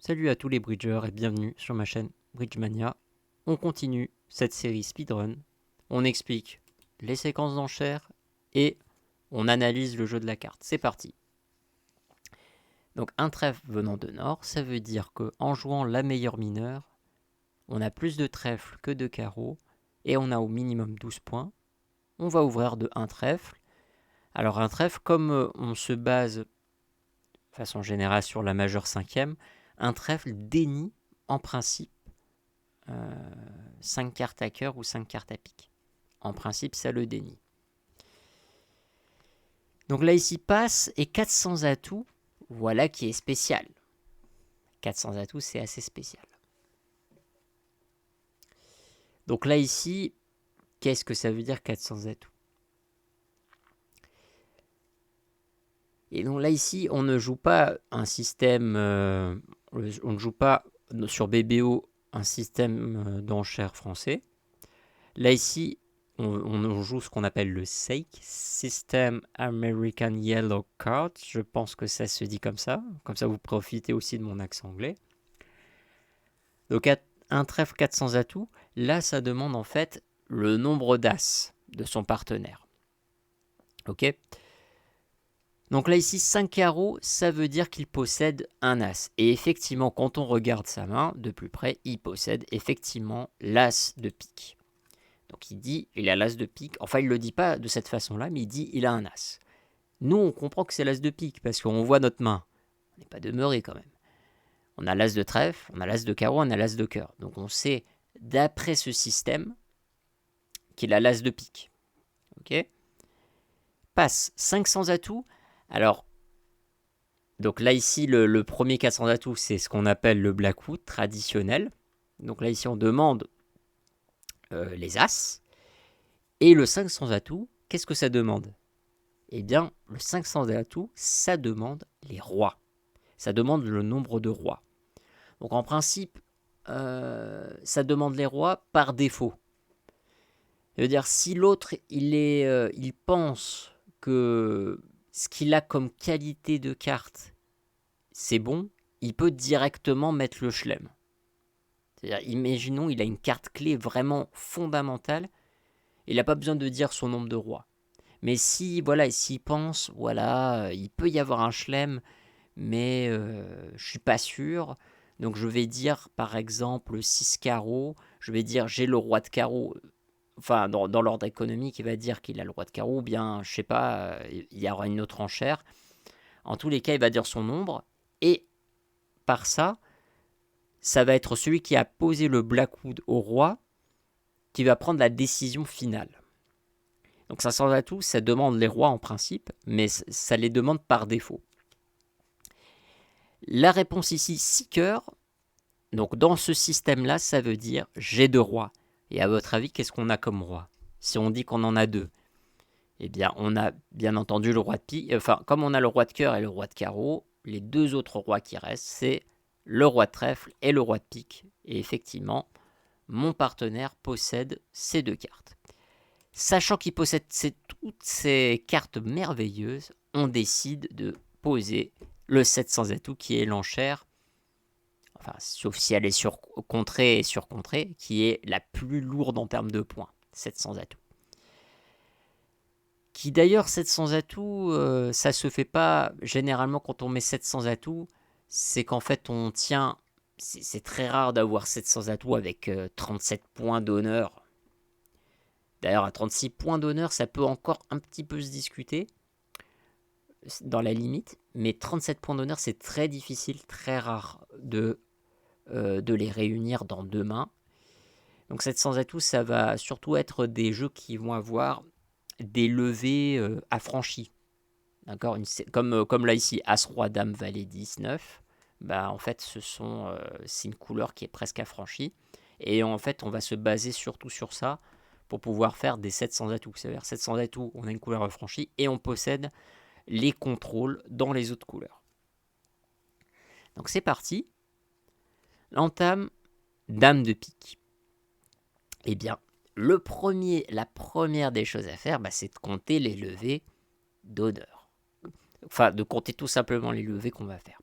Salut à tous les bridgers et bienvenue sur ma chaîne Bridgemania. On continue cette série speedrun, on explique les séquences d'enchères et on analyse le jeu de la carte. C'est parti. Donc un trèfle venant de nord, ça veut dire qu'en jouant la meilleure mineure, on a plus de trèfles que de carreaux et on a au minimum 12 points. On va ouvrir de un trèfle. Alors un trèfle, comme on se base de façon générale sur la majeure cinquième, un trèfle dénie en principe 5 cartes à cœur ou 5 cartes à pique. En principe, ça le dénie. Donc là, ici, passe et 400 atouts, voilà qui est spécial. 400 atouts, c'est assez spécial. Donc là, ici, qu'est-ce que ça veut dire 400 atouts? Et donc là, ici, on ne joue pas un système, on ne joue pas sur BBO un système d'enchères français. Là, ici, on joue ce qu'on appelle le SAYC, System American Yellow Card. Je pense que ça se dit comme ça. Comme ça, vous profitez aussi de mon accent anglais. Donc, un trèfle 400 atouts, là, ça demande en fait le nombre d'as de son partenaire. Ok. Donc là, ici, 5 carreaux, ça veut dire qu'il possède un as. Et effectivement, quand on regarde sa main de plus près, il possède effectivement l'as de pique. Donc il dit, il a l'as de pique. Enfin, il ne le dit pas de cette façon-là, mais il dit, il a un as. Nous, on comprend que c'est l'as de pique, parce qu'on voit notre main. On n'est pas demeuré quand même. On a l'as de trèfle, on a l'as de carreau, on a l'as de cœur. Donc on sait, d'après ce système, qu'il a l'as de pique. Ok. Passe 500 atouts. Alors, donc là, ici, le premier 400 atouts, c'est ce qu'on appelle le Blackwood traditionnel. Donc là, ici, on demande les as. Et le 500 atouts, qu'est-ce que ça demande? Eh bien, le 500 atouts, ça demande les rois. Ça demande le nombre de rois. Donc en principe, ça demande les rois par défaut. Ça veut dire, si l'autre, il pense que ce qu'il a comme qualité de carte, c'est bon, il peut directement mettre le chelem. C'est-à-dire, imaginons, il a une carte clé vraiment fondamentale, il n'a pas besoin de dire son nombre de rois. Mais si, voilà, s'il pense, voilà, il peut y avoir un chelem, mais je suis pas sûr. Donc je vais dire, par exemple, 6 carreaux. Je vais dire, j'ai le roi de carreau. Enfin, dans l'ordre économique, il va dire qu'il a le roi de carreau, ou bien, je sais pas, il y aura une autre enchère. En tous les cas, il va dire son nombre. Et par ça, ça va être celui qui a posé le Blackwood au roi qui va prendre la décision finale. Donc 500 atouts, ça demande les rois en principe, mais ça les demande par défaut. La réponse ici, 6 cœurs. Donc dans ce système-là, ça veut dire j'ai 2 rois. Et à votre avis, qu'est-ce qu'on a comme roi? Si on dit qu'on en a 2, eh bien on a bien entendu le roi de pique. Enfin, comme on a le roi de cœur et le roi de carreau, les 2 autres rois qui restent, c'est le roi de trèfle et le roi de pique. Et effectivement, mon partenaire possède ces 2 cartes. Sachant qu'il possède toutes ces cartes merveilleuses, on décide de poser le 700 atouts qui est l'enchère, enfin, sauf si elle est surcontrée et surcontrée, qui est la plus lourde en termes de points, 700 atouts. Qui d'ailleurs, 700 atouts, ça se fait pas généralement quand on met 700 atouts, c'est qu'en fait on tient, c'est très rare d'avoir 700 atouts avec 37 points d'honneur. D'ailleurs, à 36 points d'honneur, ça peut encore un petit peu se discuter dans la limite, mais 37 points d'honneur, c'est très difficile, très rare de les réunir dans 2 mains. Donc 700 atouts, ça va surtout être des jeux qui vont avoir des levées affranchies. D'accord, comme là ici, As, Roi, Dame, Valet, 19. Bah, en fait, c'est une couleur qui est presque affranchie. Et en fait, on va se baser surtout sur ça pour pouvoir faire des 700 atouts. C'est-à-dire 700 atouts, on a une couleur affranchie et on possède les contrôles dans les autres couleurs. Donc c'est parti. L'entame, Dame de pique. Eh bien, la première des choses à faire, c'est de compter les levées d'honneur. Enfin, de compter tout simplement les levées qu'on va faire.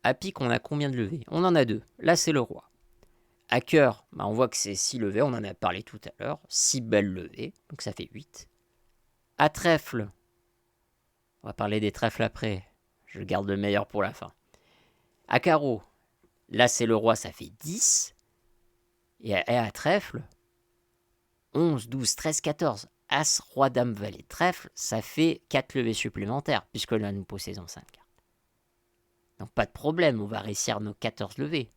à pique, on a combien de levées? On en a 2. Là, c'est le roi. À cœur, on voit que c'est 6 levées, on en a parlé tout à l'heure. 6 belles levées, donc ça fait 8. À trèfle, on va parler des trèfles après. Je garde le meilleur pour la fin. À carreau, là c'est le roi, ça fait 10. Et à trèfle, 11, 12, 13, 14. As, roi, dame, valet, trèfle, ça fait 4 levées supplémentaires, puisque là nous possédons 5 cartes. Donc pas de problème, on va réussir nos 14 levées.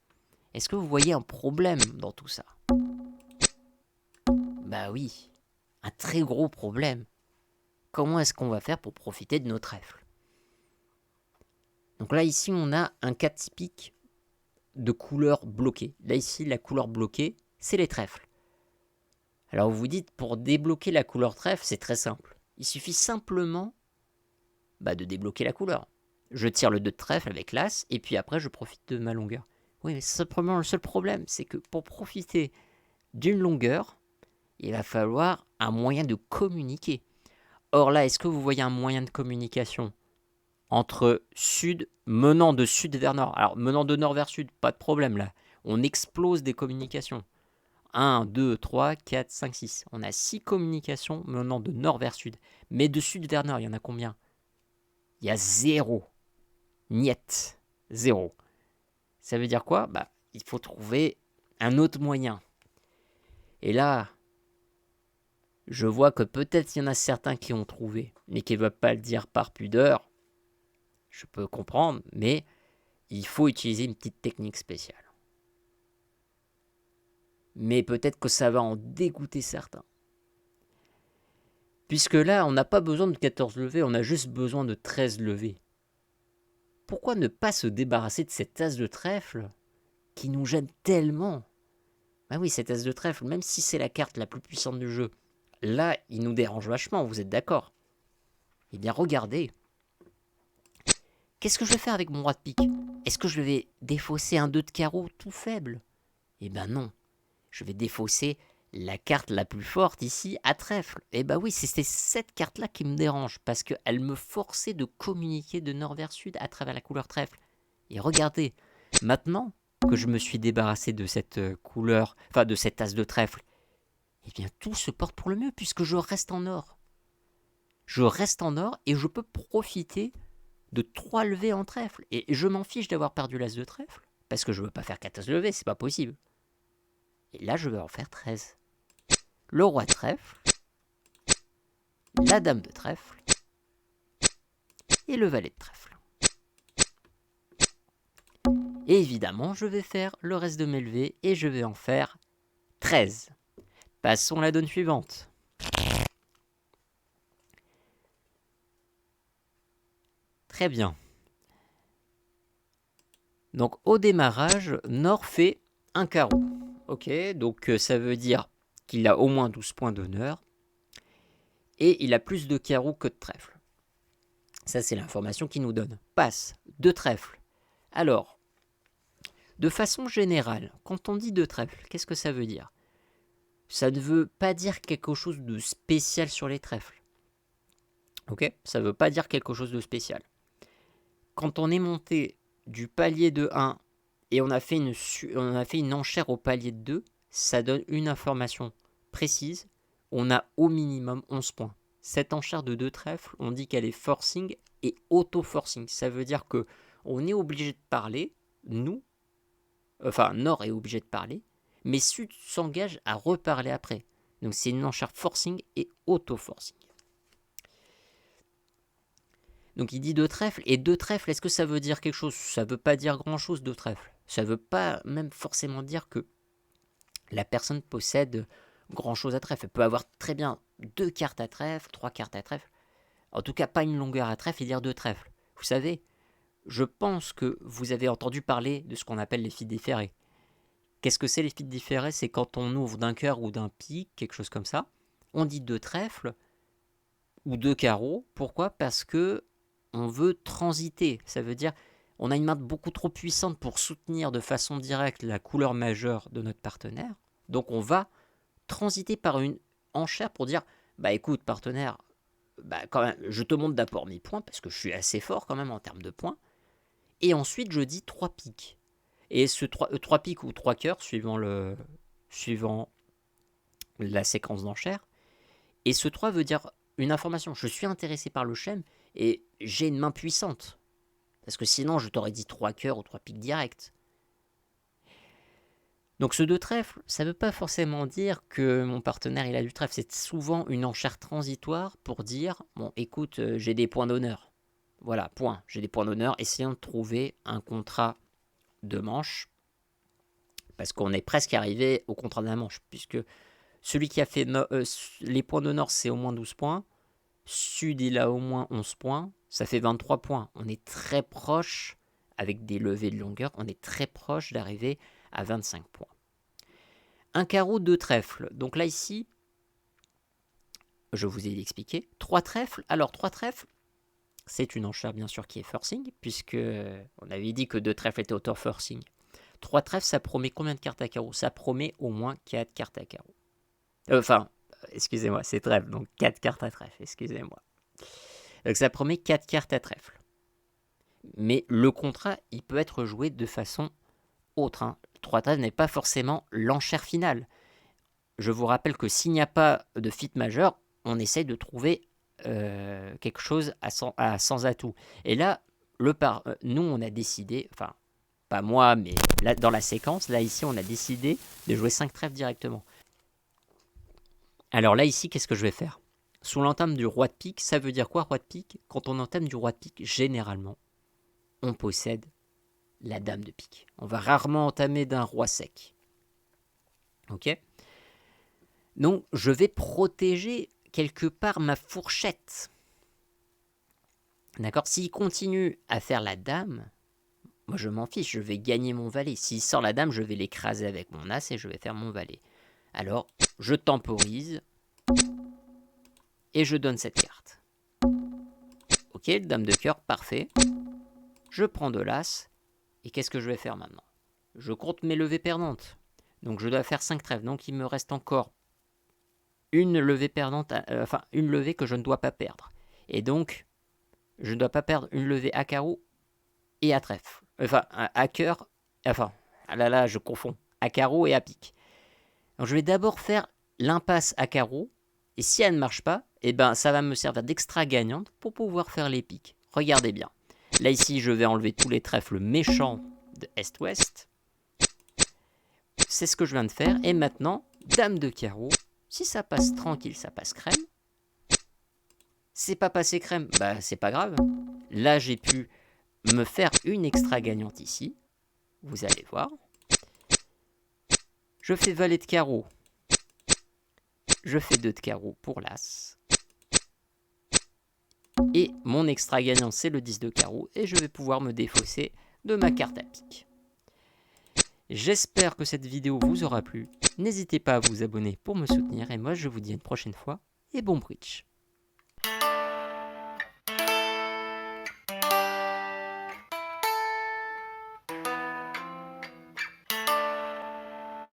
Est-ce que vous voyez un problème dans tout ça? Bah oui, un très gros problème. Comment est-ce qu'on va faire pour profiter de nos trèfles? Donc là, ici, on a un cas typique de couleur bloquée. Là, ici, la couleur bloquée, c'est les trèfles. Alors, vous vous dites, pour débloquer la couleur trèfle, c'est très simple. Il suffit simplement de débloquer la couleur. Je tire le 2 de trèfle avec l'as, et puis après, je profite de ma longueur. Oui, mais simplement, le seul problème, c'est que pour profiter d'une longueur, il va falloir un moyen de communiquer. Or là, est-ce que vous voyez un moyen de communication entre sud, menant de sud vers nord? Alors, menant de nord vers sud, pas de problème là. On explose des communications. 1, 2, 3, 4, 5, 6. On a 6 communications menant de nord vers sud. Mais de sud vers nord, il y en a combien? Il y a 0. Niet. 0. Ça veut dire quoi? Il faut trouver un autre moyen. Et là, je vois que peut-être il y en a certains qui ont trouvé, mais qui ne veulent pas le dire par pudeur. Je peux comprendre, mais il faut utiliser une petite technique spéciale. Mais peut-être que ça va en dégoûter certains. Puisque là, on n'a pas besoin de 14 levées, on a juste besoin de 13 levées. Pourquoi ne pas se débarrasser de cet as de trèfle qui nous gêne tellement? Oui, cet as de trèfle, même si c'est la carte la plus puissante du jeu, là, il nous dérange vachement, vous êtes d'accord? Eh bien, regardez. Qu'est-ce que je vais faire avec mon roi de pique? Est-ce que je vais défausser un 2 de carreau tout faible? Eh ben non. Je vais défausser la carte la plus forte ici à trèfle. Eh ben oui, c'est cette carte-là qui me dérange, parce qu'elle me forçait de communiquer de nord vers sud à travers la couleur trèfle. Et regardez, maintenant que je me suis débarrassé de cette couleur, de cet as de trèfle, eh bien tout se porte pour le mieux, puisque je reste en or. Je reste en or et je peux profiter de 3 levées en trèfle. Et je m'en fiche d'avoir perdu l'as de trèfle, parce que je ne veux pas faire 14 levées, c'est pas possible. Et là, je vais en faire 13. Le roi de trèfle, la dame de trèfle et le valet de trèfle. Et évidemment, je vais faire le reste de mes levées et je vais en faire 13. Passons à la donne suivante. Très bien. Donc au démarrage, Nord fait un carreau. Ok, donc ça veut dire qu'il a au moins 12 points d'honneur. Et il a plus de carreaux que de trèfle. Ça, c'est l'information qu'il nous donne. Passe, 2 trèfles. Alors, de façon générale, quand on dit 2 trèfles, qu'est-ce que ça veut dire? Ça ne veut pas dire quelque chose de spécial sur les trèfles. Ok? Ça ne veut pas dire quelque chose de spécial. Quand on est monté du palier de 1 et on a fait une enchère au palier de 2, ça donne une information précise. On a au minimum 11 points. Cette enchère de 2 trèfles, on dit qu'elle est forcing et auto-forcing. Ça veut dire que on est obligé de parler, Nord est obligé de parler, mais Sud s'engage à reparler après. Donc c'est une enchère forcing et auto-forcing. Donc il dit 2 trèfles, et 2 trèfles, est-ce que ça veut dire quelque chose? Ça ne veut pas dire grand-chose, 2 trèfles. Ça ne veut pas même forcément dire que la personne possède grand-chose à trèfle. Elle peut avoir très bien 2 cartes à trèfle, 3 cartes à trèfle. En tout cas, pas une longueur à trèfle et dire 2 trèfles. Vous savez, je pense que vous avez entendu parler de ce qu'on appelle les filles différées. Qu'est-ce que c'est les filles différées? C'est quand on ouvre d'un cœur ou d'un pique, quelque chose comme ça. On dit 2 trèfles ou 2 carreaux. Pourquoi? Parce que on veut transiter. Ça veut dire on a une main beaucoup trop puissante pour soutenir de façon directe la couleur majeure de notre partenaire. Donc on va transiter par une enchère pour dire écoute partenaire, quand même, je te montre d'abord mes points parce que je suis assez fort quand même en termes de points. Et ensuite, je dis 3 piques. Et ce 3 piques ou 3 cœurs, suivant la séquence d'enchères. Et ce 3 veut dire une information. Je suis intéressé par le chêne et j'ai une main puissante. Parce que sinon, je t'aurais dit 3 cœurs ou 3 piques direct. Donc ce 2 trèfle, ça ne veut pas forcément dire que mon partenaire il a du trèfle. C'est souvent une enchère transitoire pour dire, bon écoute, j'ai des points d'honneur. Voilà, point. J'ai des points d'honneur. Essayons de trouver un contrat de manche. Parce qu'on est presque arrivé au contrat de la manche. Puisque celui qui a fait les points d'honneur, c'est au moins 12 points. Sud, il a au moins 11 points. Ça fait 23 points. On est très proche, avec des levées de longueur, on est très proche d'arriver à 25 points. Un carreau, 2 trèfles. Donc là, ici, je vous ai expliqué. 3 trèfles. Alors, 3 trèfles, c'est une enchère, bien sûr, qui est forcing, puisque on avait dit que 2 trèfles étaient auto forcing. 3 trèfles, ça promet combien de cartes à carreau? Ça promet au moins 4 cartes à carreau. Excusez-moi, c'est trèfle, donc 4 cartes à trèfle, excusez-moi. Donc ça promet 4 cartes à trèfle. Mais le contrat, il peut être joué de façon autre. 3 trèfles n'est pas forcément l'enchère finale. Je vous rappelle que s'il n'y a pas de fit majeur, on essaye de trouver quelque chose sans atout. Et là, nous, on a décidé, enfin, pas moi, mais là, dans la séquence, là, ici, on a décidé de jouer 5 trèfles directement. Alors là, ici, qu'est-ce que je vais faire? Sous l'entame du roi de pique, ça veut dire quoi, roi de pique? Quand on entame du roi de pique, généralement, on possède la dame de pique. On va rarement entamer d'un roi sec. Ok? Donc, je vais protéger quelque part ma fourchette. D'accord? S'il continue à faire la dame, moi je m'en fiche, je vais gagner mon valet. S'il sort la dame, je vais l'écraser avec mon as et je vais faire mon valet. Alors, je temporise et je donne cette carte. Ok, dame de cœur, parfait. Je prends de l'as et qu'est-ce que je vais faire maintenant? Je compte mes levées perdantes. Donc je dois faire 5 trèfles. Donc il me reste encore une levée perdante, une levée que je ne dois pas perdre. Et donc, je ne dois pas perdre une levée à carreau et à trèfle. Enfin, à cœur, je confonds. À carreau et à pique. Donc je vais d'abord faire l'impasse à carreau. Et si elle ne marche pas, eh ben, ça va me servir d'extra gagnante pour pouvoir faire les piques. Regardez bien. Là, ici, je vais enlever tous les trèfles méchants de Est-Ouest. C'est ce que je viens de faire. Et maintenant, dame de carreau. Si ça passe tranquille, ça passe crème. C'est pas passé crème, bah c'est pas grave. Là, j'ai pu me faire une extra gagnante ici. Vous allez voir. Je fais valet de carreau. Je fais 2 de carreau pour l'as. Et mon extra gagnant, c'est le 10 de carreau. Et je vais pouvoir me défausser de ma carte à pique. J'espère que cette vidéo vous aura plu. N'hésitez pas à vous abonner pour me soutenir. Et moi, je vous dis à une prochaine fois. Et bon bridge.